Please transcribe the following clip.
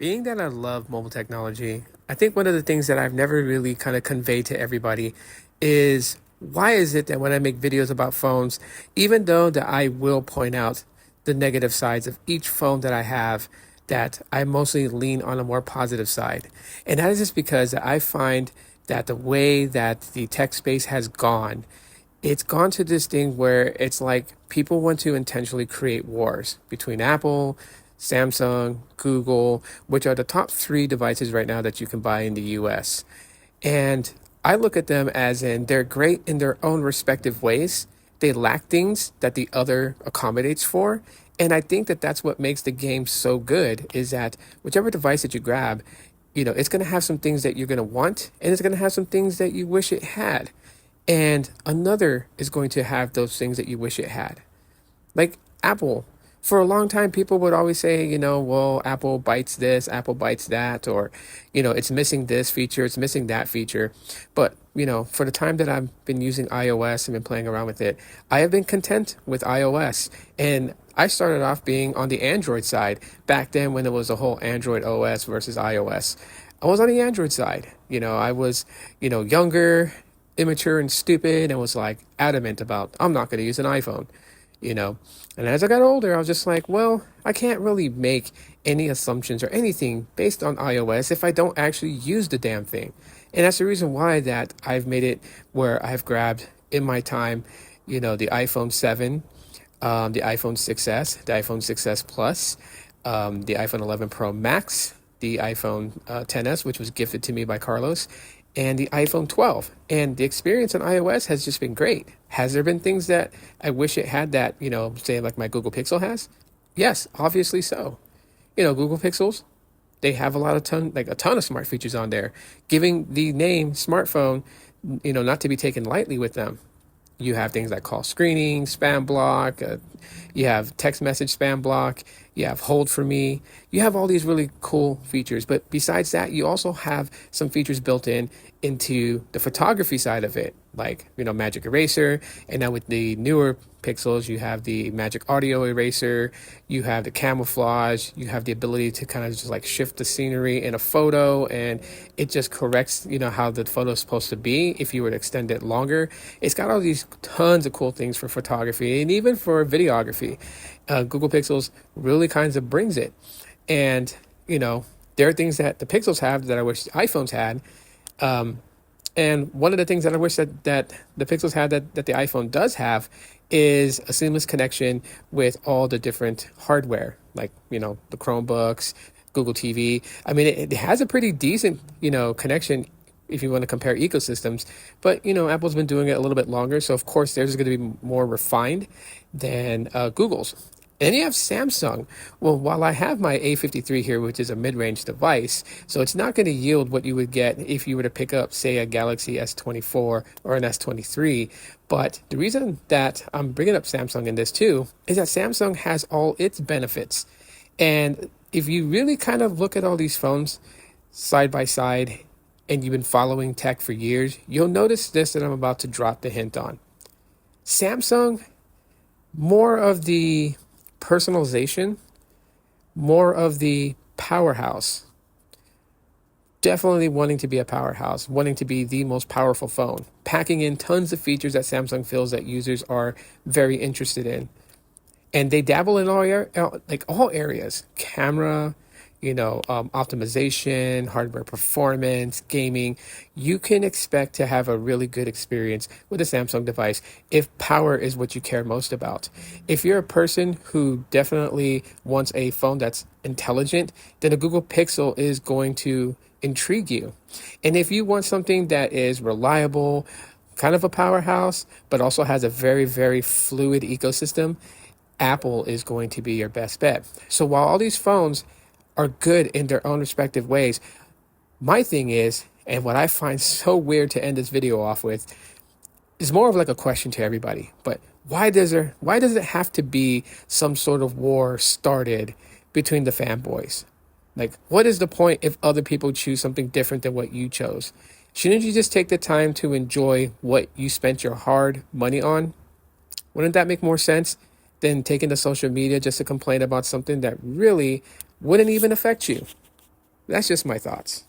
Being that I love mobile technology, I think one of the things that I've never really kind of conveyed to everybody is why is it that when I make videos about phones, even though that I will point out the negative sides of each phone that I have, that I mostly lean on a more positive side. And that is just because I find that the way that the tech space has gone, it's gone to this thing where it's like people want to intentionally create wars between Apple, Samsung, Google, which are the top three devices right now that you can buy in the US. And I look at them as in they're great in their own respective ways. They lack things that the other accommodates for. And I think that that's what makes the game so good is that whichever device that you grab, it's going to have some things that you're going to want, and it's going to have some things that you wish it had. And another is going to have those things that you wish it had. Like Apple. For a long time, people would always say, well, Apple bites this, Apple bites that, or, it's missing this feature, it's missing that feature. But, for the time that I've been using iOS and been playing around with it, I have been content with iOS. And I started off being on the Android side back then when it was a whole Android OS versus iOS. I was on the Android side. I was, younger, immature, and stupid, and was like adamant about, I'm not going to use an iPhone you know. And as I got older, I was just like, well, I can't really make any assumptions or anything based on iOS if I don't actually use the damn thing. And that's the reason why that I've made it where I've grabbed in my time, the iPhone 7, the iPhone 6S, the iPhone 6S Plus, the iPhone 11 Pro Max, the iPhone 10s, which was gifted to me by Carlos, and the iPhone 12. And the experience on iOS has just been great. Has there been things that I wish it had that, say like my Google Pixel has? Yes, obviously so. Google Pixels, they have a ton of smart features on there, giving the name smartphone, not to be taken lightly with them. You have things like call screening, spam block, you have text message spam block, you have hold for me. You have all these really cool features. But besides that, you also have some features built into the photography side of it, like, Magic Eraser. And now with the newer Pixels, you have the Magic Audio Eraser, you have the camouflage, you have the ability to kind of just like shift the scenery in a photo, and it just corrects, how the photo is supposed to be if you were to extend it longer. It's got all these tons of cool things for photography and even for videography. Google Pixels really kind of brings it. And, there are things that the Pixels have that I wish the iPhones had. And one of the things that I wish that the Pixels had that the iPhone does have is a seamless connection with all the different hardware, like, the Chromebooks, Google TV. I mean, it has a pretty decent, connection if you want to compare ecosystems. But, Apple's been doing it a little bit longer. So, of course, theirs is going to be more refined than Google's. And you have Samsung. Well, while I have my A53 here, which is a mid-range device, so it's not going to yield what you would get if you were to pick up, say, a Galaxy S24 or an S23. But the reason that I'm bringing up Samsung in this too is that Samsung has all its benefits. And if you really kind of look at all these phones side by side and you've been following tech for years, you'll notice this that I'm about to drop the hint on. Samsung, more of the personalization, more of the powerhouse. Definitely wanting to be a powerhouse, wanting to be the most powerful phone, packing in tons of features that Samsung feels that users are very interested in. And they dabble in all areas: camera, optimization, hardware performance, gaming. You can expect to have a really good experience with a Samsung device if power is what you care most about. If you're a person who definitely wants a phone that's intelligent, then a Google Pixel is going to intrigue you. And if you want something that is reliable, kind of a powerhouse, but also has a very, very fluid ecosystem, Apple is going to be your best bet. So while all these phones are good in their own respective ways, my thing is, and what I find so weird to end this video off with, is more of like a question to everybody. But why does it have to be some sort of war started between the fanboys? Like, what is the point if other people choose something different than what you chose? Shouldn't you just take the time to enjoy what you spent your hard money on? Wouldn't that make more sense than taking to social media just to complain about something that really wouldn't even affect you? That's just my thoughts.